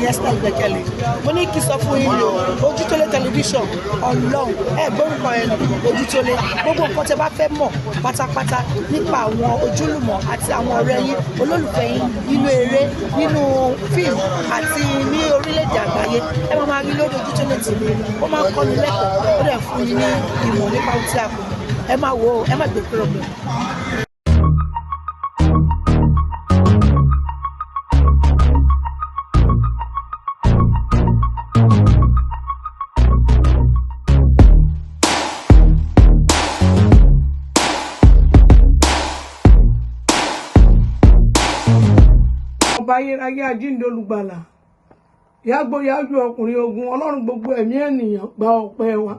Esther Ìgbẹ́kẹ̀lé. Mo ní kí sọ fún yín o, Ojútólé tẹlifíṣàn Ọlọ́run gbórúkọ ẹ̀ Ojútólé. Gbogbo nǹkan tẹ́ bá fẹ́ mọ̀ pátápátá nípa àwọn ojúlùmọ̀ àti àwọn ọ̀rẹ́ yín, olólùfẹ́ yín nínú eré, nínú fíìmù àti ní orílẹ̀-èdè àgbáyé, ẹ máa rí lórí Ojútólé TV. Ó máa ń kọ́ni lẹ́kọ̀ọ́, ó dẹ̀ fún yín ní ìmọ̀ nípa ohun tí a kò. Ẹ máa wò ó, ẹ má gbé kúrò bẹ́ẹ̀. Ayérayé àjíǹde olùgbàlà yàgbó yájú ọkùnrin ogun Ọlọ́run gbogbo ẹ̀mí ènìyàn gba ọpẹ́ wa,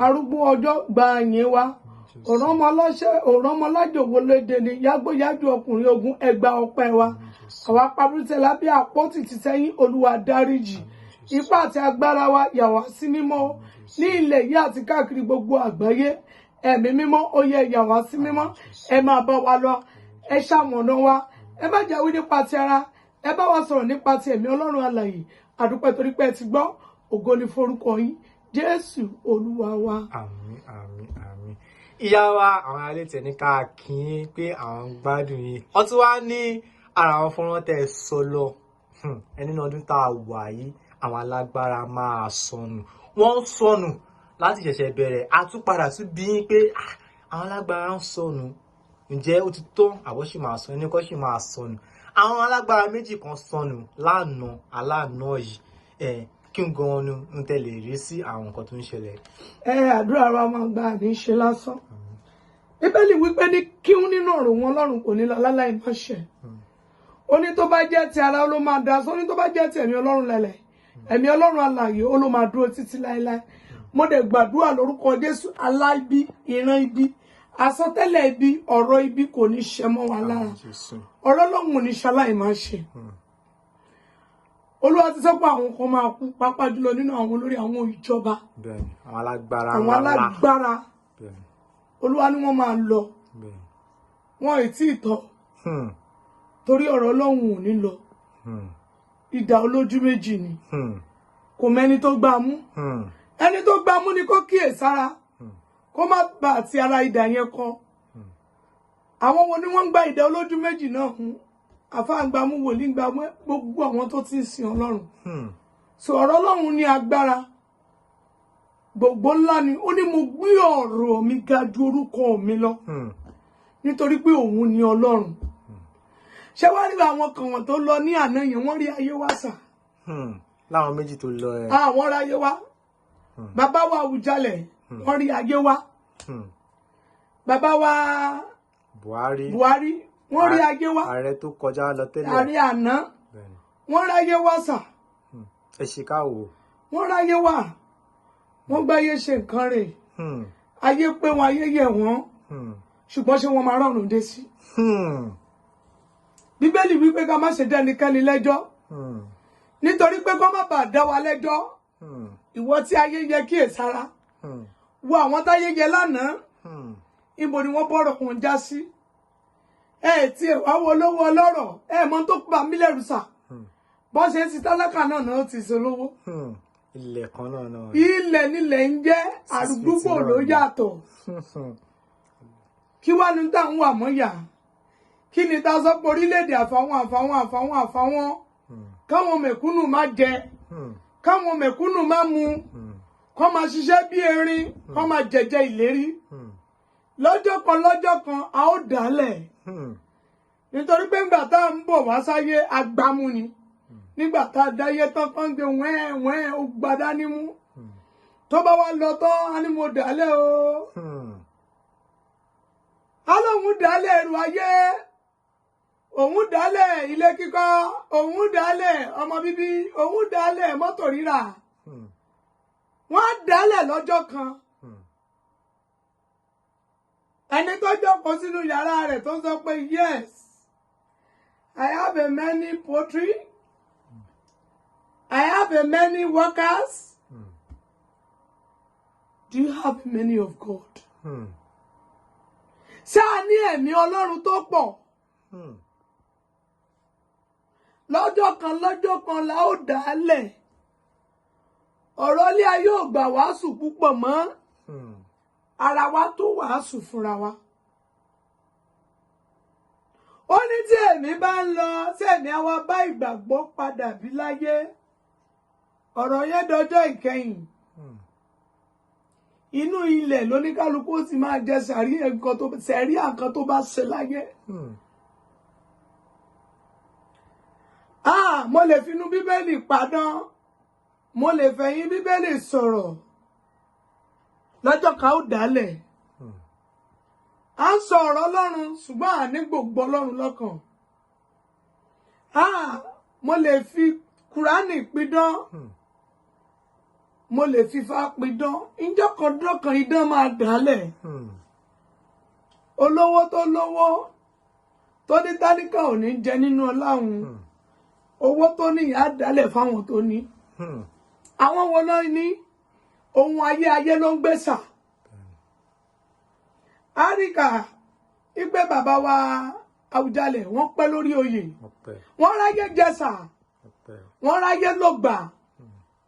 arúgbó ọjọ́ gba àyìn wa, òrànmọlájòwò lédè ni yàgbó yájú ọkùnrin ogun ẹ gba ọpẹ́ wa. Àwa pàbùtẹ lábẹ́ àpótí títẹ́yìn Olúwa dáríjì, ipá àti agbára wa yà wá sí mímọ́ ní ilẹ̀ yìí àti káàkiri gbogbo àgbáyé. Ẹ̀mí mímọ́ ó yẹ yà wá sí mímọ́, ẹ máa bá wa lọ, ẹ ṣamọ̀nà wa, ẹ má jáwé nípa ti ara, ẹ bá wa sọ̀rọ̀ nípa ti ẹ̀mí Ọlọ́run alààyè. Àdúpẹ́ torí pé ẹ ti gbọ́, ògo ni forúkọ yín, Jésù Olúwa wa. Àmín, àmín, àmín. Ìyá wa àwọn alẹ tẹ ní ká kí yín pé àwọn gbádùn yín. Wọ́n tún wá ní ara àwọn fọ́nrán tẹ́ sọ lọ. Ẹni náà ọdún tá a wà yìí, àwọn alágbára máa sọnù. Wọ́n sọnù láti ṣẹ̀ṣẹ̀ bẹ̀rẹ̀. A tún padà tún bí yín pé àwọn alágbára ń sọnù. Ǹjẹ́ ó ti tó àbọ̀ ṣì máa sọnù? Ẹni kọ́ ṣì máa sọnù. Àwọn alágbára méjì kan sọnù lánàá aláàánú yìí. Kí n gan ń tẹ̀lé rí sí àwọn nǹkan tó ń ṣẹlẹ̀. Àdúrà wa máa gba àní ṣe lásán. Bíbélì wípé ní kíhún nínú ọ̀rọ̀ wọn Ọlọ́run kò ní lọ láláì má ṣe. Ó ní tó bá jẹ́ ti ara ló máa dá, ó ní tó bá jẹ́ ti ẹ̀mí Ọlọ́run lẹ̀lẹ̀, ẹ̀mí Ọlọ́run alààyè ó ló máa dúró títí láéláé. Mo dẹ̀ gbàdúrà lórúkọ Jésù, aláìbí, ìran ibi, àsọtẹ́lẹ̀ ibi, ọ̀rọ̀ ibi kò ní ṣẹ mọ́ wa lára. Ọ̀rọ̀ Ọlọ́run ò ní ṣaláì má ṣe. Olúwa ti sọ pé àwọn kan máa kú pàápàá jùlọ nínú àwọn olórí àwọn ìjọba. Bẹ́ẹ̀ni, àwọn alágbára. Àwọn alágbára. Bẹ́ẹ̀ni. Olúwa ni wọ́n máa lọ. Bẹ́ẹ̀ni. Wọ́n ì tí ì tọ́. Torí ọ̀rọ̀ Ọlọ́run ò ní lọ. Idà olójú méjì ni. Kò mẹ́ni tó gbá mú. Ẹni tó gbá mú ni kó kíyèsára. Kó má bà àti ara idà yẹn kọ. Àwọn wo ni wọ́n ń gba idà olójú méjì náà hún? Àfáàgbàmú wòlíì gbàmú gbogbo àwọn tó ti ń sin Ọlọ́run. So ọ̀rọ̀ Ọlọ́run ní agbára gbogbo ńlá ni. Ó ní mo gbé ọ̀rọ̀ mi ga ju orúkọ mi lọ nítorí pé òun ni Ọlọ́run. Ṣé wá rí àwọn kan wọ́n tó lọ ní àná yẹn wọ́n rí ayé wá sà? Láwọn méjì tó lọ ẹ. Àwọn rí ayé wá. Bàbá wa Awujale wọ́n rí ayé wá. Bàbá wa Buhari wọ́n rí ayé wá. Ààrẹ tó kọjá lọ tẹ́lẹ̀. Ààrẹ àná wọ́n ráyé wá sà. Ẹ ṣe ká wò. Wọ́n ráyé wá. Wọ́n gbáyé ṣe nǹkan rẹ̀. Ayé pé wọn ayé yẹ̀ wọ́n. Ṣùgbọ́n ṣé wọ́n máa rọrùn dé sí? Bíbélì wípé ká má ṣe dá ẹnikẹ́ni lẹ́jọ́. Nítorí pé kó má bàa dá wa lẹ́jọ́. Ìwọ tí ayé yẹ kíyèsára. Wo àwọn táyé yẹ lánàá. Ibo ni wọ́n bọ́rọ̀ wọn já sí? Tí ẹ wá wo lówó ọlọ́rọ̀, mọ tó pa mí lẹ́rù sà. Bọ́ ṣe ti tálákà náà ti ṣe lówó. Ilẹ̀ kan náà. Ilẹ̀ nílẹ̀ ń jẹ́, àdúgbò ló yàtọ̀. Kí wá ní tá ń wà mọ́yà? Kí ni tá sọ pé orílẹ̀-èdè àfàwọn? Káwọn mẹ̀kúnnù má jẹ, káwọn mẹ̀kúnnù má mu, kọ́ máa ṣiṣẹ́ bí erin, kọ́ máa jẹjẹ ìlérí. Lọ́jọ́ kan a ó dálẹ̀. Nítorí pé ńgbà tá ń bọ̀ wá sáyé agbámú ni. Nígbà tá dáyé tán kán gbé wẹ́n ó gbadá nímú. Tó bá wá lọ tán á ní mo dálẹ̀ o. Á lóun dálẹ̀ ẹrù ayé. Òun dálẹ̀ ilé kíkọ́. Òun dálẹ̀ ọmọ bíbí. Òun dálẹ̀ mọ́tò rírà. Wọ́n á dálẹ̀ lọ́jọ́ kan. Ẹni tó jókòó sínú yàrá rẹ̀ tó sọ pé yes, I have a many poultry, I have a many workers. Do you have many of God? Ṣé a ní ẹ̀mí Ọlọ́run tó pọ̀? lọ́jọ́ kan la ó dálẹ̀ ọ̀rọ̀ ilé ayé ò gbà wàásù púpọ̀ mọ́ ara wa tó wàásù fúnra wa. Ó ní tí èmi bá ń lọ sẹ́mi àwa bá ìgbàgbọ́ padà bí láyé ọ̀rọ̀ yẹn dọjọ́ ìkẹyìn inú ilẹ̀ lóníkálukú ó ti máa jẹ sẹ̀ríà nǹkan tó bá ṣe láyé. Mo lè finú bíbélì padán mo lè fẹ̀yìn bíbélì sọ̀rọ̀ lọ́jọ́ kan ó dálẹ̀. À ń sọ ọ̀rọ̀ Ọlọ́run ṣùgbọ́n à ní gbogbo Ọlọ́run lọ́kàn. Mo lè fi Kùránì pidán mo lè fi Ifá pidán ìjọkàndọ́kan idán máa dálẹ̀. Olówó tó lówó tó ní tálíkà ò ní jẹ nínú ọláhun owó tó ní ìyá dálẹ̀ fáwọn tó ní. Àwọn wo náà ní ohun ayé ló ń gbèsà. Áríkà ìgbé bàbá wa Awujale wọ́n pẹ́ lórí oyè wọ́n ráyé jẹsà wọ́n ráyé lògbà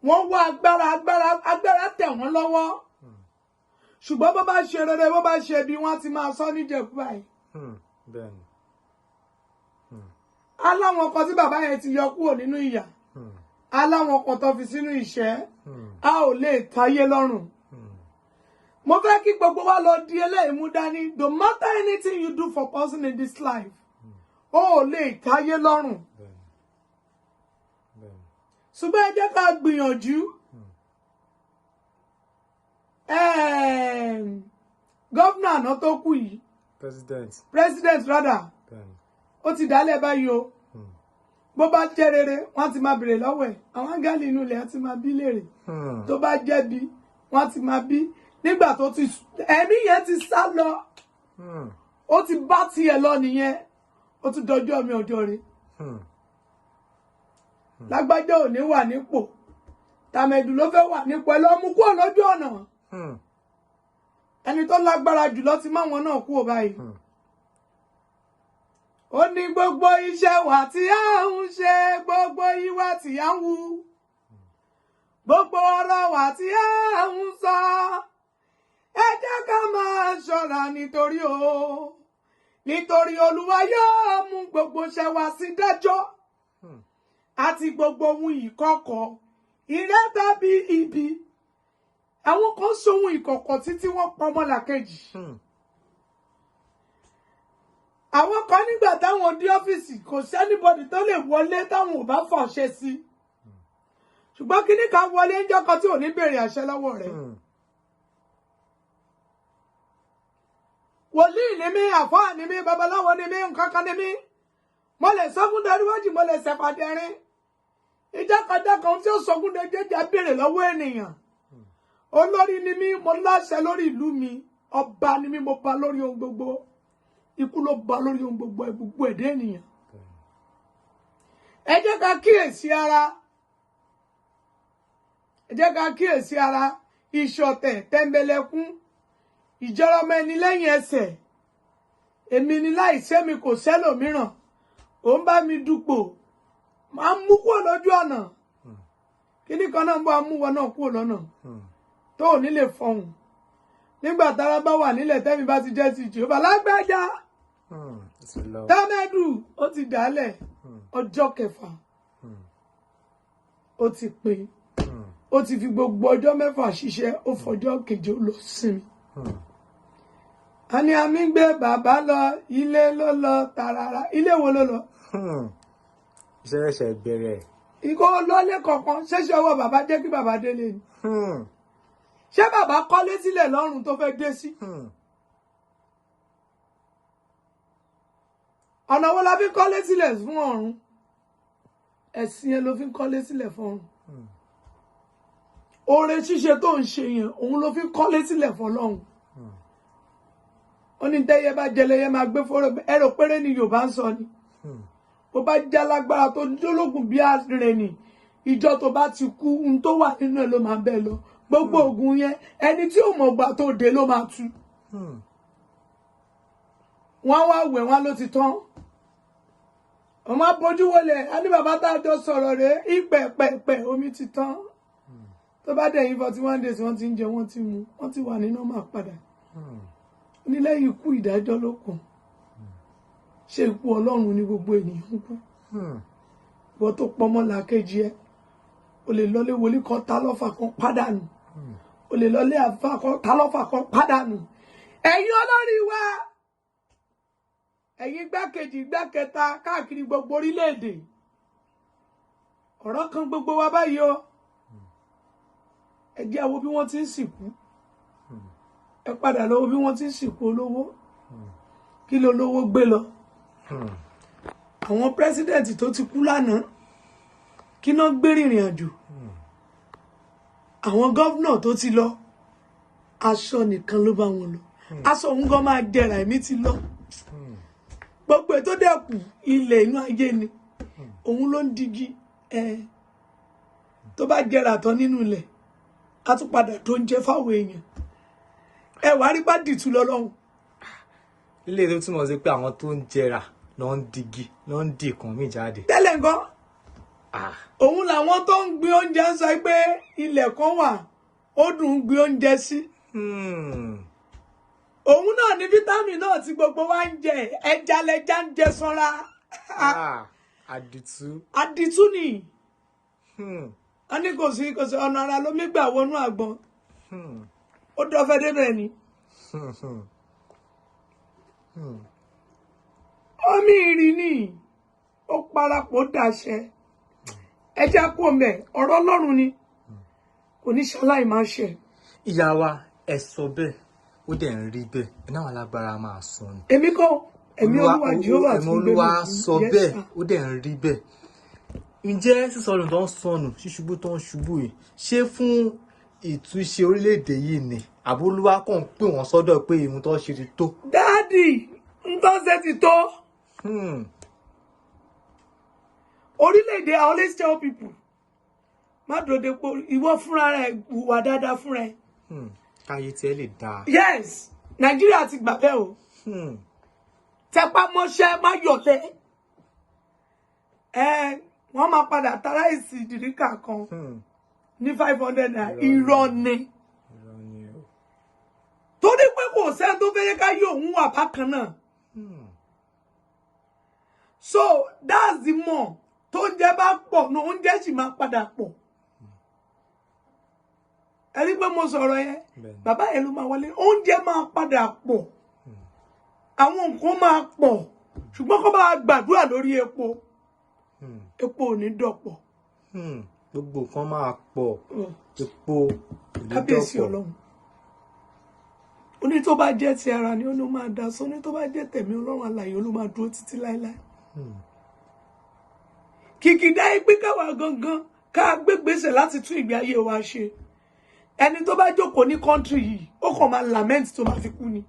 wọ́n wá agbára tẹ̀ wọ́n lọ́wọ́ ṣùgbọ́n bó bá ṣe rere bó bá ṣe bí wọ́n ti máa sọ níjẹ̀bú báyìí. Aláwọn kan tí bàbá yẹn ti yọ kúrò nínú ìyà aláwọn kan tó fi sínú ìṣẹ́ a ò lè táyé lọ́rùn. Mo fẹ́ kí gbogbo wa lọ di eléyìí mú dání no matter anything you do for person in this life ó lè táyé lọ́rùn. Ṣùgbọ́n ẹ jẹ́ ká gbìyànjú gọ́vnà àná tó kù yìí president rather ó ti dálẹ̀ báyìí o bó bá jẹ́ rere wọ́n ti máa bèrè lọ́wọ́ ẹ̀ àwọn áńgẹ́lì inú ilẹ̀ á ti máa bí léèrè tó bá jẹ́ bí wọ́n ti máa bí nígbà tó ti ẹ̀mí yẹn ti sá lọ ó ti bá tiẹ̀ lọ nìyẹn ó ti dọjọ́ mi ọjọ́ rẹ̀ lágbájá ò ní wà nípò tàmẹ̀dù ló fẹ́ wà nípò ẹ lọ mú kúrò lójú ọ̀nà ẹni tó lágbára jùlọ ti má wọn náà kúrò báyìí. Ó ní gbogbo iṣẹ́ wa tí a ń ṣe gbogbo ìwà tí a ń hù gbogbo ọ̀rọ̀ wa tí a ń sọ ẹ jẹ́ ká máa ṣọ́ra nítorí Olúwa yóò mú gbogbo iṣẹ́ wa sí dájọ́ àti gbogbo ohun ìkọ̀kọ̀ ire tàbí ibi. Àwọn kan ṣohun ìkọ̀kọ̀ títí wọ́n pa ọmọlàkejì. Àwọn kan nígbà táwọn dé ọ́fíìsì kò sẹ́nibọ̀dì tó lè wọlé táwọn ò bá fàṣẹ sí. Ṣùgbọ́n kíní kan wọlé ń jọ́kọ tí ò ní béèrè àṣẹ lọ́wọ́ rẹ̀. Wòlíì ni mí, àfáà ni mí, babaláwo ni mí, nǹkan kan ni mí. Mo lè sọ́gun daríwájì, mo lè ṣẹ̀fàdẹ́rín. Ìjọ́kọ̀jọ́kọ̀ tí ó sọ́gun dẹjẹ́jà béèrè lọ́wọ́ ènìyàn. Olórí ni mí, mo láṣẹ lórí ìlú mi. Ọba ni mí, mo ba lórí ohun gbogbo. Ikú ló ba lórí ohun gbogbo ẹ̀dá ènìyàn. Ẹ jẹ́ ká kíyèsí ara. Ẹ jẹ́ ká kíyèsí ara. Ìṣọ̀tẹ̀, tẹ́ńbẹ́lẹ́kún, ìjọrọmọ ẹni lẹ́yìn ẹsẹ̀. Èmi ni láìsẹ́ mi kò sẹ́lòmíràn. Ó ń bá mi dupò. Máa mú kúrò lójú ọ̀nà. Kíní kan náà ń bọ́ amúwọ náà kúrò lọ́nà. Tó ò ní lè fọhùn. Nígbà tára bá wà nílẹ̀ tẹ́mi bá ti jẹ́ ti Jèhófà lágbájá. Tẹ́mẹ́dù ó ti dálẹ̀ ọjọ́ kẹfà. Ó ti pè. Ó ti fi gbogbo ọjọ́ mẹ́fà ṣiṣẹ́ ó fọjọ́ keje ó lọ sinmi. A ní àmì gbé bàbá lọ ilé ló lọ tààràrà ilé wo ló lọ. Iṣẹ́ ẹ̀ṣẹ̀ bẹ̀rẹ̀. Ìkó lọ́lé kọ̀ọ̀kan ṣẹ́ṣẹ́ ọwọ́ bàbá jẹ́ kí bàbá délé ni. Ṣé bàbá kọ́lé sílẹ̀ lọ́rùn tó fẹ́ dé sí? Ọ̀nà wo la fi kọ́lé sílẹ̀ fún ọ̀run? Ẹ̀sìn yẹn ló fi kọ́lé sílẹ̀ fún ọ̀run. Oore ṣíṣe tó ń ṣe yẹn òun ló fi kọ́lé sílẹ̀ fún Ọlọ́run. Ó ní tẹ́yẹ bá jẹlẹyẹ máa gbé fọ́rọ̀ ẹ̀rọ péré ni Yorùbá ń sọ ni. Bó bá já lágbára tó jólógùn bí àrẹ ni ìjọ tó bá ti kú ohun tó wà nínú ẹ̀ ló máa bẹ́ẹ̀ lọ. Gbogbo ogun yẹn ẹni tí ò mọ̀ gbà tó dé ló máa tú. Wọ́n wá wẹ̀ wọ́n ló ti tán. ọmọ abojú wọlé a ní bàbá tá a jọ sọ̀rọ̀ rẹ̀ ìpẹ̀pẹ̀pẹ̀ omi ti tán tó bá dẹ̀ yín 41 days wọ́n ti ń jẹ wọ́n ti mu wọ́n ti wà ní nọ́mà padà onílẹ̀yìn ikú ìdájọ́ ló kàn ṣe ikú ọlọ́run ní gbogbo ènìyàn kú wọ́n tó pọmọ́ làkejì ẹ o lè lọlé wòlíì kan ta lọ́fà kan pádànù o lè lọlé àfà kan ta lọ́fà kan pádànù ẹ̀yin olórí wa ẹ̀yin igbákejì igbákẹta káàkiri gbogbo orílẹ̀-èdè ọ̀rọ̀ kan gbogbo wa báyìí o ẹ jẹ́ á wo bí wọ́n ti ń sìnkú ẹ padà lọ wo bí wọ́n ti ń sìnkú olówó kí ló lówó gbé lọ àwọn pírẹsidẹ̀ntì tó ti kú lánàá kí náà gbé rìnrìn àjò àwọn gọ́vnà tó ti lọ aṣọ nìkan ló bá wọn lọ aṣọ òun gan máa jẹrà ẹ̀mí ti lọ gbogbo ètò dẹkù ilẹ̀ inú ayé ni òun ló ń digi tó bá jẹrà tán nínú ilẹ̀ a tún padà tó ń jẹ fáwọn èèyàn ẹ wàá rí bá dìtú lọ́lọ́run. ilé tó túmọ̀ sí pé àwọn tó ń jẹrà ló ń digi ló ń dì kan mí jáde. tẹ́lẹ̀ nǹkan òun làwọn tó ń gbé oúnjẹ ń sọ pé ilẹ̀ kan wà ó dùn ún gbé oúnjẹ sí. òun náà ní fítámì náà tí gbogbo wa ń jẹ ẹja lẹja ń jẹ sanra. àdìtú ni a ní kò sí ọ̀nà ara ló mígbà wọnú àgbọn ó dọ́fẹ́ débẹ̀ ni. omi ìrìn ni ó parapọ̀ dàṣẹ ẹjẹ́ kú ọmọ ọ̀rọ̀ ọlọ́run ni kò ní ṣaláì máa ṣe. ìyá wa ẹ sọ bẹ́ẹ̀ ó dẹ̀ ń rí bẹ́ẹ̀ ẹ náà lágbára máa sọ ni. èmi kọ́ ẹ̀mí olúwa jehova ẹ̀mí olúwa sọ bẹ́ẹ̀ ó dẹ̀ ń rí bẹ́ẹ̀. ǹjẹ́ sísọnù tó ń sọnù ṣíṣubú tó ń ṣubú yìí ṣé fún ìtúnṣe orílẹ̀-èdè yìí ni àbúlúwa kàn pè wọ́n sọ́dọ̀ pé ìmú tó ṣe ti tó. dáàdì ń tó ṣe ti tó. orílẹ̀-èdè I always tell people má dòde pé ìwọ fúnra rẹ̀ hùwà dáadáa fúnra ẹ̀. káyé tiẹ̀ lè dáa. yes nàìjíríà ti gbà bẹ́ẹ̀ o tẹpá mọ́ṣẹ́ má yọ̀lẹ́ wọ́n máa padà tara èsì ìdìríkà kan ní 500 naira irọ́ ni torí pé kò sẹ́ni tó fẹ́rẹ́ ká yóò ń wà bákan náà so that's the more tó ń jẹ bá pọ̀ ní oúnjẹ sì máa padà pọ̀ ẹ rí pé mo sọ̀rọ̀ yẹn bàbá yẹn ló máa wọlé oúnjẹ máa padà pọ̀ àwọn nǹkan máa pọ̀ ṣùgbọ́n kó bá gbàdúrà lórí epo epo ò ní dọ̀pọ̀. gbogbo nǹkan máa pọ̀ epo ò ní kábíyèsí dọ̀pọ̀. ọlọ́run oní tó bá jẹ́ ti ara ni ó ló máa dá sọ oní tó bá jẹ́ tẹ̀mí ọlọ́run alààyè ó ló máa dúró títí láéláé. kìkìdá pé káwa gangan ká gbégbèsè láti tún ìgbé ayé wa ṣe ẹni tó bá jókòó ní kọ́ńtírì yìí ó kàn máa lament tó máa fi kú ni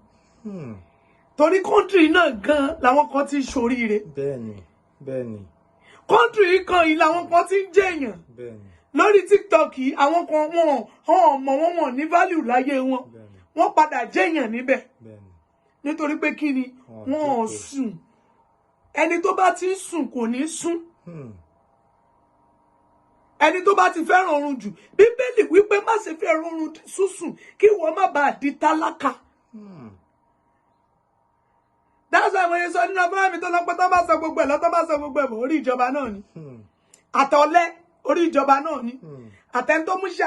torí kọ́ńtírì náà gan làwọn kan ti ń ṣoríire. bẹ́ẹ̀ni bẹ́ẹ̀ni. kọ́ńtírì kan yìí làwọn kan ti ń jẹ̀yàn lórí TikTok yìí àwọn kan wọn ní value láyé wọn wọ́n padà jẹ̀yàn níbẹ̀ nítorí pé kí ni wọn ò sùn ẹni tó bá ti ń sùn kò ní sùn ẹni tó bá ti fẹ́ràn oorun jù bíbélì wípé má ṣe fẹ́ràn oorun sísùn kí wọ́n má bàa di tálákà. That's why when you sọ nínú abúlé mi tó lọ pé tó bá sọ gbogbo ẹ̀ lọ́tọ́ bá sọ gbogbo ẹ̀ bọ̀ orí ìjọba náà ni àtọ̀lẹ́ orí ìjọba náà ni àtẹni tó mú ṣe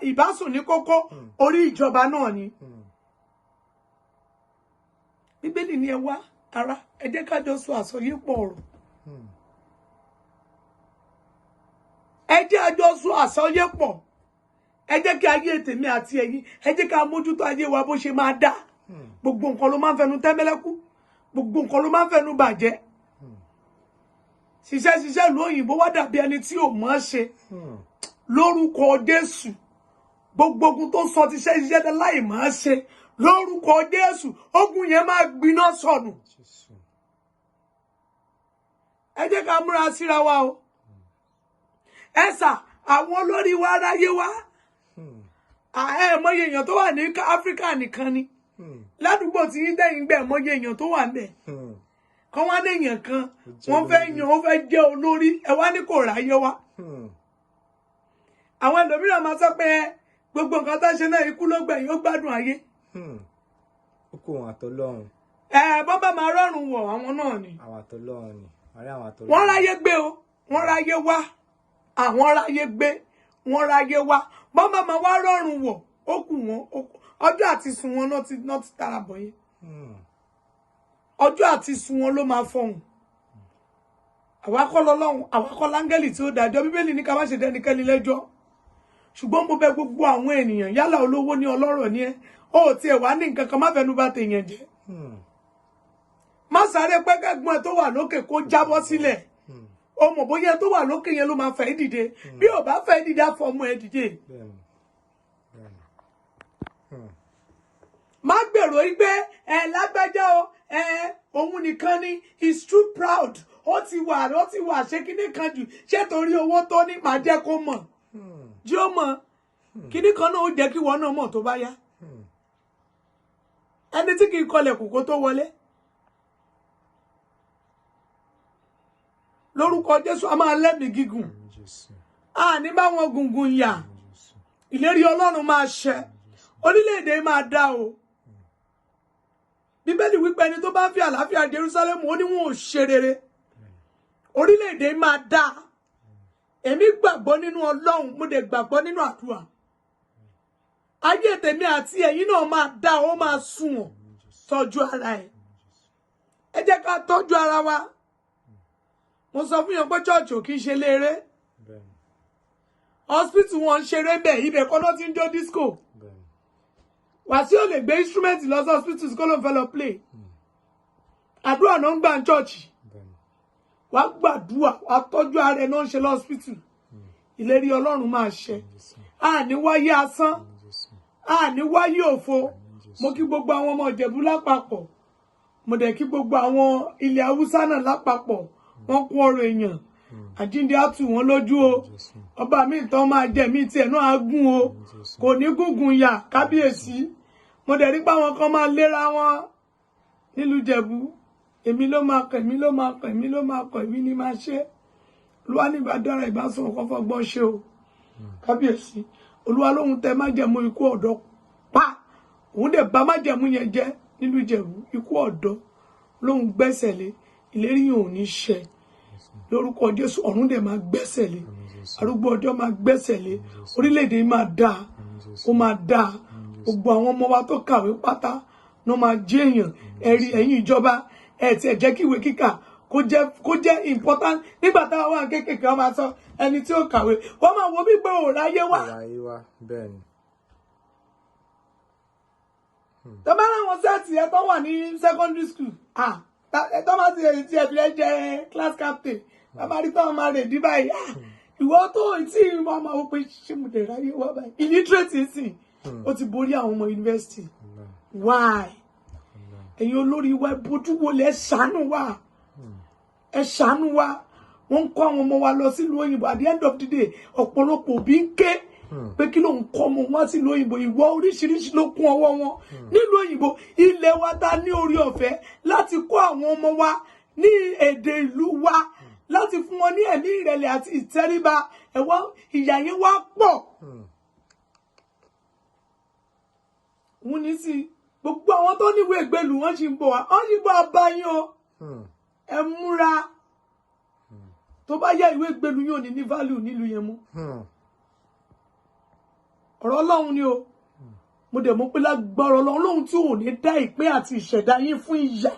ìbásùn ní kókó orí ìjọba náà ni. bíbélì ni ẹ wá ara ẹ jẹ́ ká jọ sọ àsọyépọ̀ ọ̀rọ̀ ẹ jẹ́ àjọ sọ àsọyépọ̀ ẹ jẹ́ kí ayé tèmi àti ẹ̀yin ẹ jẹ́ ká mójútó ayé wa bó ṣe máa dá gbogbo nǹkan ló máa ń fẹnu tẹ́mẹ́lẹ́kú gbogbo nǹkan ló máa ń fẹnu bàjẹ́ ṣiṣẹ́ ìlú òyìnbó wá dàbí ẹni tí ò mọ̀ ọ́ ṣe lórúkọ Jésù gbogbo ogun tó sọ ti ṣiṣẹ́ dá láì mọ̀ ọ́ ṣe lórúkọ Jésù ogun yẹn máa gbiná sọnù ẹ jẹ́ ká múra síra wa o ẹ̀sà àwọn olórí wa aráyé wa mọye èèyàn tó wà ní Áfíríkà nìkan ni ládùúgbò tí yín dẹ́yìn gbẹ̀ mọye èèyàn tó wà ń bẹ̀ kán wá léèyàn kan wọ́n fẹ́ yan ó fẹ́ jẹ́ olórí ẹ wá ní kò ráyé wá. Àwọn ẹlòmíràn máa sọ pé gbogbo nǹkan tá ṣe náà ikú ló gbẹ̀yìn ó gbádùn ayé. Ó kó wọn àtọlọ́run. Bọ́n bá máa rọrùn wọ̀ àwọn náà ni. Àwọn àtọlọ́run ni. Àwọn àtọlọ́run. Wọ́n ráyé gbé o, wọ́n ráyé wá. Àwọn ráyé gbé, wọ́n ráyé wá. Bọ́n bá máa wá rọrùn wọ̀, ó kù wọn. Ọjọ́ àti sùn wọn náà ti tara bọ̀ yẹn. Ọjọ́ àti sùn wọn ló máa fọhùn. Àwa kọ́ lọ́lọ́run, àwa kọ́ láńgẹ́lì tí ó dájọ́. Bíbélì ní ká má ṣe dẹ́nikẹ́ni lẹ́jọ́. Ṣùgbọ́n mo bẹ̀ gbogbo àwọn ènìyàn yálà olówó ní ọlọ́rọ̀ ní ẹ ó tiẹ̀ wá ní nǹkan kan má fẹnu bà tèèyàn jẹ́. Má sáré pé kẹ́gbọ́n ẹ tó wà lókè kó jábọ́ sílẹ̀. O mọ̀ bóyá tó wà lókè yẹn ló máa fẹ́ dìde. Bí ò bá fẹ́ dìde á fọmọ ẹ dìde. Má gbèrò pé lágbájá o òun nìkan ni is too proud. Ó ti wà ṣé kíní kan jù ṣé torí owó tó ní màá jẹ́ kó mọ̀. Jí ó mọ̀ kíní kan náà ó jẹ́ kí wọ́n náà mọ̀ tó bá yá. Ẹni tí kì í kọlẹ̀ kò tó wọlé. Lórúkọ Jésù a máa lẹ́mìí gígùn. Ní bá wọn gungun yà. Ìlérí Ọlọ́run máa ṣẹ. Orílẹ̀-èdè máa dá o. Bíbélì wípé ẹni tó bá fi àlàáfíà Jerusalem ó ní wọn ò ṣe rere. Orílẹ̀-èdè máa dá. Èmi gbàgbọ́ nínú Ọlọ́run, mo dẹ̀ gbàgbọ́ nínú àdúrà. Ayé tèmi àti ẹ̀yin náà máa dá, ó máa sunwọ̀n. Tọ́jú ara ẹ̀. Ẹ jẹ́ ká tọ́jú ara wa. Mo sọ fún yín pé church ò kì í ṣe léèrè. Hospital wọn ń ṣeré bẹ́ẹ̀, ibẹ̀ kọ́ ló ti ń jó disco. Wàsíù ò lè gbé instrument lọ sí hospital kó ló ń fẹ́ lọ play. Àdúrà náà ń gbà ní church. Wà á gbàdúrà, wà á tọ́jú ara ẹ̀ náà ń ṣe lọ hospital. Ìlérí Ọlọ́run máa ṣẹ. Ní wáyé asán. Ní wáyé òfo. Mo kí gbogbo àwọn ọmọ Ìjẹ̀bú lápapọ̀. Mo dẹ̀ kí gbogbo àwọn ilẹ̀ Haúsá náà lápapọ̀. Wọ́n kú ọ̀rọ̀ èèyàn. Àjíǹde á tù wọ́n lójú o. Ọba mi ìtàn máa jẹ mí tiẹ̀ náà á gún o. Kò ní gúngun yà kábíyèsí. Mo dẹ̀ rí pé àwọn kan máa léra wọn nílùú Ìjẹ̀bú. Èmi ló máa kọ̀, èmi ló máa kọ̀, èmi ló máa kọ̀, èmi ni máa ṣe. Olúwa ní ìbá dára ìbásùn ọkọ̀ fọgbọ́n ṣe o. Kábíyèsí. Olúwa lóhun tẹ májẹ̀mú ikú ọ̀dọ́ pa. Òun dẹ̀ bá májẹ̀mú yẹn jẹ́ nílùú Ìjẹ̀bú. Ikú ọ̀dọ́ lóhun gbẹ́sẹ̀ lé. Ìlérí yẹn ò ní ṣẹ. Lórúkọ Jésù ọ̀run dẹ̀ máa gbẹ́sẹ̀ lé. Arúgbó ọjọ́ máa gbẹ́sẹ̀ lé. Orílẹ̀-èdè máa dáa. Ó máa dáa. Gbogbo àwọn ọmọ wa tó kàwé pátá náà máa jẹ́ èèyàn. Ẹ̀yin ìjọba ti ẹ̀ jẹ́ kí ìwé kíkà kó jẹ́ important. Nígbà táwa wà kéékèèké wọ́n máa sọ ẹni tí ó kàwé wọ́n máa wo bí pé ò ráyé wá. Bẹ́ẹ̀ ni. Tó bá láwọn sẹ́ẹ̀tì ẹ tó wà ní secondary school tó bá ti ẹ̀fì jẹ́ class captain bàbá rí tó máa rè dí báyìí ìwọ tó tí wọ́n máa wọ́n pé ṣé mo dẹ̀ ráyé wá báyìí. Illiterate sì ó ti borí àwọn ọmọ university. Why? Ẹ̀yin olórí wa bójú wo lẹ ṣàánú wa. Ẹ ṣàánú wa. Wọ́n ń kọ́ àwọn ọmọ wa lọ sílùú òyìnbó. At the end of the day ọ̀pọ̀lọpọ̀ òbí ń ké pé kí ló ń kọ́ ọmọ wọn sílùú òyìnbó. Ìwọ oríṣiríṣi ló kún ọwọ́ wọn nílùú òyìnbó. Ilẹ̀ wa ta ní orí ọ̀fẹ́ láti kọ́ àwọn ọmọ wa ní èdè ìlú wa láti fún wọn ní ẹ̀mí ìrẹ̀lẹ̀ àti ìtẹríba. Ẹ̀wọ́ ìyà yẹn wá pọ̀. Wọ́n ní sí gbogbo àwọn tó níwèé ìgbèlú wọn ṣì ń bọ̀ wá. Wọ́n ṣì ń bọ̀ abáyán o. Ẹ múra. Tó bá yá ìwé ìgbèlú yóò ní value nílùú yẹn mú. Ọ̀rọ̀ Ọlọ́run ni o. Mo dẹ̀ mọ̀ pé lágbára Ọlọ́run tí ò ní dá ìpín àti ìṣẹ̀dá yín fún ìyà.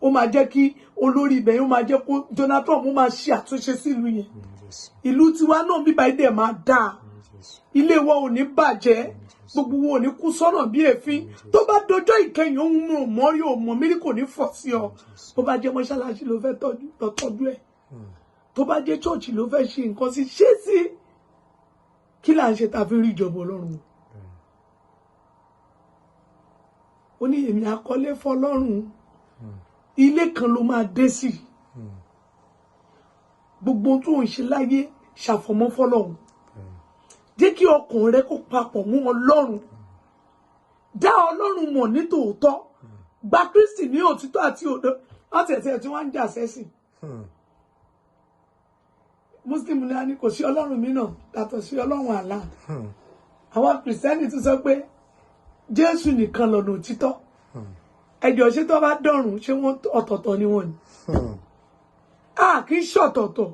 Ó máa jẹ́ kí olórí ibẹ̀ yóò máa jẹ́ kó Jonathan mú máa ṣe àtúnṣe sí ìlú yẹn. Ìlú tiwa náà bíbá ìdẹ̀ máa dáa. Ilé wa ò ní bàjẹ́. Gbogbo wọn ò ní kú sọ́nà bí èéfín. Tó bá dọjọ́ ìkẹyìn ohun mú mọ́rí ò mọ̀ mírí kò ní fọ̀ sí ọ. Bó bá jẹ́ mọ́ṣáláṣí ló fẹ́ tọ́jú ẹ̀. Tó bá jẹ́ chọ́ọ̀chì ló fẹ́ ṣe nǹkan sí ṣé sí. Kí là ń ṣe ta fi rí ìjọba Ọlọ́run? Ó ní èmi akọ́lé fọlọ́run. Ilé kan ló máa dé sí. Gbogbo tó ń ṣe láyé ṣàfọ̀mọ́ fọlọ́run. Jẹ́ kí ọkàn rẹ kó papọ̀ mú Ọlọ́run. Dá Ọlọ́run mọ̀ ní tòótọ́. Gba Kristi ní òtítọ́ àti òdodo. ọ̀tẹ̀tẹ̀ tí wọ́n ń jà sẹ́sìn muslim ní a ní kò sí ọlọ́run mìíràn yàtọ̀ sí ọlọ́run Allah àwọn kìrìsìtẹ́nì tún sọ pé jésù nìkan lọ̀nà òtítọ́ ẹjọ́ ṣé tó bá dọ̀run ṣé wọ́n ọ̀tọ̀ọ̀tọ̀ ni wọ́n ni a kì í ṣọ̀tọ̀ọ̀tọ̀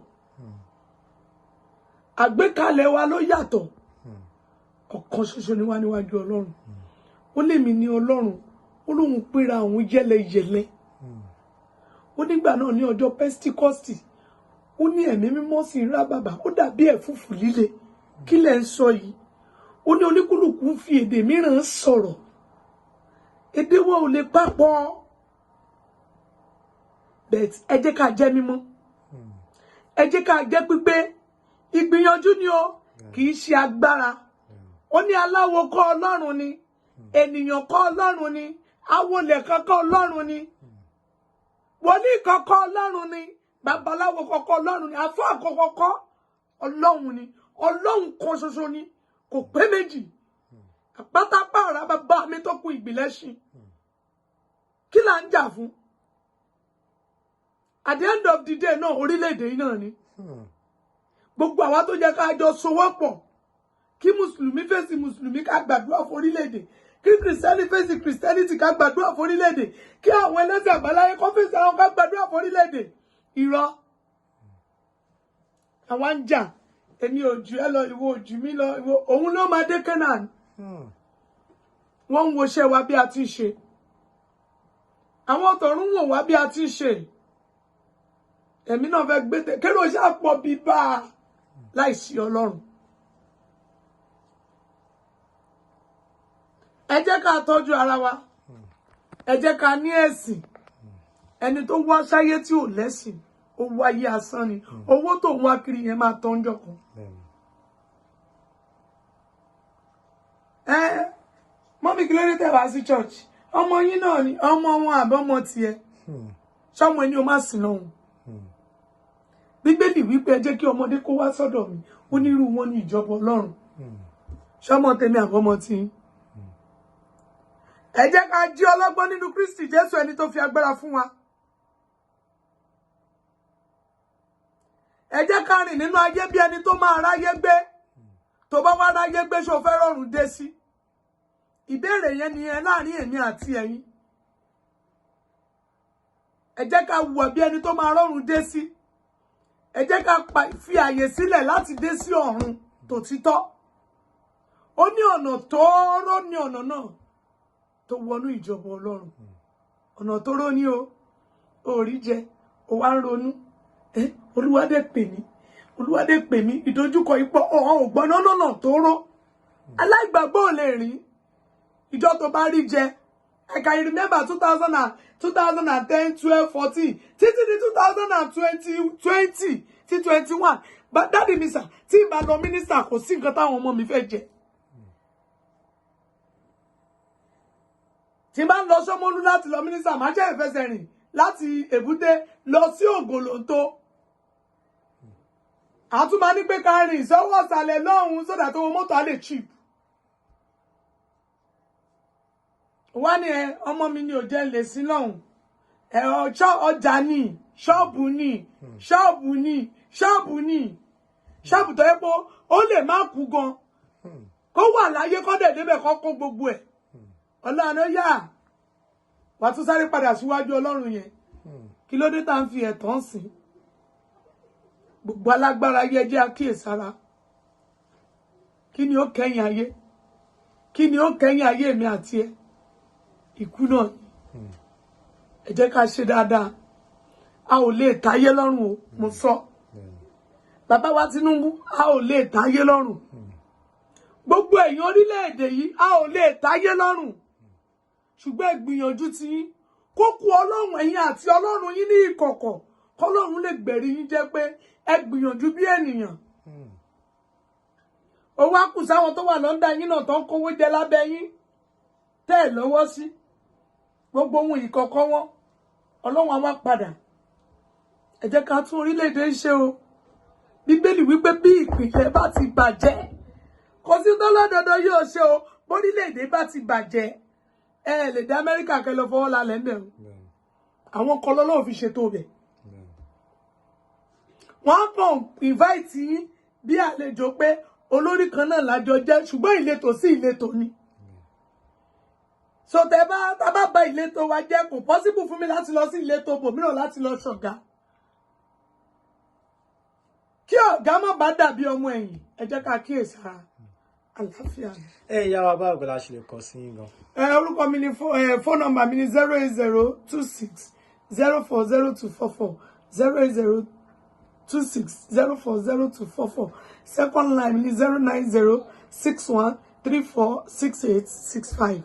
àgbékalẹ̀ wa ló yàtọ̀ ọ̀kan ṣoṣo ni wá níwájú ọlọ́run ó lèmi ní ọlọ́run ó lóun pera àwọn yẹlẹyẹlẹ ó nígbà náà ní ọjọ́ pẹ́stíkọ́stì ó ní ẹ̀mí mímọ́ sí rá bàbà ó dàbí ẹ̀fúùfù líle kí lẹ̀ ń sọ yìí ó ní oníkúlùkù ń fi èdè mìíràn sọ̀rọ̀ èdè wọn ò lè papọ̀ bẹ́ẹ̀ ẹ jẹ́ ká jẹ́ mímọ́ ẹ jẹ́ ká jẹ́ pípé ìgbìyànjú ni ó kì í ṣe agbára ó ní aláwo kọ́ ọlọ́run ni ènìyàn kọ́ ọlọ́run ni awolẹ̀ kankan ọlọ́run ni wòlíì kankan ọlọ́run ni babaláwo kankan ọlọ́run ni àfáà kankan ọlọ́run ni ọlọ́run kan ṣoṣo ni kò pé méjì àpátápá ọ̀rá bàbá mi tó kù ìgbìlẹ̀ṣin kí là ń jà fún at the end of the day náà orílẹ̀-èdè yìí náà ni gbogbo àwa tó jẹ́ ká jọ sowọ́pọ̀ kí mùsùlùmí fèsì mùsùlùmí ká gbàdúrà fún orílẹ̀-èdè kí kìrìsìtẹ́nì fèsì kìrìsìtẹ́nìtì ká gbàdúrà fún orílẹ̀-èdè kí àwọn ẹlẹ́sìn àbáláyé kó fèsì àwọn ká gbàdúrà fún orílẹ̀-èdè irọ́ àwa ń jà èmi ò jù ẹ́ lọ ìwọ ò jù mí lọ ìwọ òun ló máa dé Canaan wọ́n ń woṣẹ́ wa bí a ti ṣe àwọn ọ̀tọ̀run wò wá bí a ti ṣe èmi náà fẹ́ gbé tẹ kérò ṣàpọ̀ bíbá láìsí ọlọ́run ẹ jẹ́ ká tọ́jú ara wa ẹ jẹ́ ká ní ẹ̀sìn ẹni tó wá sáyé tí ò lẹ́sìn ó wáyé asán ni owó tó ń wá kiri yẹn máa tán jọ kan mọ́mí kí ló dé tẹ́ wá sí church ọmọ yín náà ni ọmọ wọn àbọ̀mọ tiẹ̀ ṣọmọ ẹni o má sìn lọ́hùn bíbélì wípé ẹ jẹ́ kí ọmọdé kó wá sọ́dọ̀ mi onírú wọn ní ìjọba ọlọ́run ṣọmọ tèmi àbọ̀mọ tí ẹ jẹ́ ká jí ọlọ́gbọ́n nínú Kristi Jésù ẹni tó fi agbára fún wa ẹ jẹ́ ká rìn nínú ayé bí ẹni tó máa ráyé gbé tó bá wá ráyé gbé ṣó fẹ́ rọrùn dé sí ìbéèrè yẹn nìyẹn láàrin èmi àti ẹ̀yin ẹ jẹ́ ká wùwà bí ẹni tó máa rọrùn dé sí ẹ jẹ́ ká fi àyè sílẹ̀ láti dé sí ọ̀run tòtítọ́ ó ní ọ̀nà tóóró ní ọ̀nà náà tó wọnú ìjọba ọlọ́run ọ̀nà tóóró ní o orí jẹ o wá ń ronú olúwadé pè mí ìdojúkọ ipò ọ̀hún ògbọ́n lọ́nà tóóró aláìgbàgbọ́ ò lè rìn ìjọ tó bá rí jẹ I can remember 2010, 12, 14, títí di 2020 sí 21. But daddy mi sà, tí n bá lọ mínísítà kò sí nǹkan táwọn ọmọ mi fẹ́ jẹ. Tí n bá lọ Ṣómólú láti lọ mínísítà, máa jẹ́ ìfẹsẹ̀ rìn láti Èbúté lọ sí Ògòlóńtó. Àtún máa ní pé ká rìn sọ́wọ́ ìsàlẹ̀ lọ́hùn-ún sódà tó wọ mọ́tò á lè cheap. Wá ní ọmọ mi ni ò jẹ́ lè sí lọ́hùn ọjà ní ṣọ́ọ̀bù tó yẹ pé ó lè má kú gan kó wà láyé kó dẹ̀ débẹ̀ kó kó gbogbo ẹ̀ ọlọ́run yá wà tún sáré padà síwájú ọlọ́run yẹn kí ló dé tá ń fi ẹ̀tàn sìn gbogbo alágbára yẹ jẹ́ àkíyèsára kí ni ó kẹ́yìn ayé kí ni ó kẹ́yìn ayé mi àti ẹ ikú náà ẹ jẹ́ ká ṣe dáadáa a ò lè táyé lọ́rùn o mo sọ bàbá wa Tinubu a ò lè táyé lọ́rùn gbogbo èèyàn orílẹ̀-èdè yìí a ò lè táyé lọ́rùn ṣùgbọ́n ìgbìyànjú ti yín kó kú ọlọ́run ẹ̀yin àti ọlọ́run yín ní ìkọ̀kọ̀ kọ́lọ́run lè gbẹ̀rí yín jẹ́ pé ẹ gbìyànjú bí ènìyàn ó wá kù sáwọn tó wà lọ́ndà yín náà tó ń kówó jẹ lábẹ́ yín tẹ́ ẹ̀ lọ́wọ́ sí gbogbo ohun ìkọ̀kọ̀ wọn ọlọ́run á wá padà ẹ jẹ́ ká tún orílẹ̀-èdè ṣe o bíbélì wípé bí ìpìlẹ̀ bá ti bàjẹ́ kò sí tọ́lọ́dọ̀dọ̀ yóò ṣe o bórílẹ̀-èdè bá ti bàjẹ́ ẹ lè dá Amẹ́ríkà kẹ́ lọ fọwọ́ lálẹ́ ń bẹ̀ o àwọn kan lọ́lọ́run fi ṣètò bẹ̀. Wọ́n kàn invite yín bí àlejò pé olórí kan náà lájọ jẹ́ ṣùgbọ́n ìletò sí ìletò ni. So tá bá bá ìletò wa jẹ́ kò possible fún mi láti lọ sí ìletò bòmíràn láti lọ ṣọ̀gá. Kí ọ̀gá má bá dàbí ọmọ ẹ̀yìn, ẹ jẹ́ ká kíyèsí ara. Àlàáfíà. Ìyá wa báwo la ṣe lè kàn sí yín gan? Orúkọ mi ni phone number mi ni 08026 040244 08026 Second line mi ni 09061346865.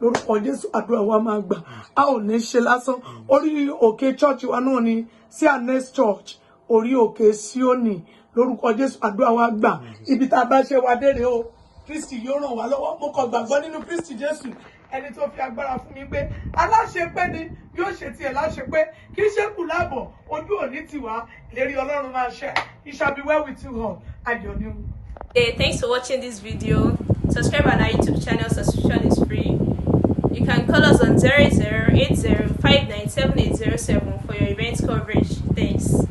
Lórúkọ Jésù àdúrà wa máa gbà. A ò ní ṣe lásán. Orí òkè church wa náà ni CNS Church. Orí òkè Síónì. Lórúkọ Jésù àdúrà wa gbà. Ibi tá a bá ṣe wa dére o. Kristi yóò ràn wá lọ́wọ́. Mo kàn gbàgbọ́ nínú Kristi Jésù. Ẹni tó fi agbára fún mi pé aláṣepé ni yóò ṣe tiẹ̀ láṣepé kì í ṣe kù láàbọ̀ ojú òní tiwa ìlérí Ọlọ́run máa ṣẹ. It shall be well with you all. Ayọ̀ ni o. Hey, thanks for watching this video. Subscribe on our YouTube channel. Subscription is free. You can call us on 0080597807 for your event coverage. Thanks.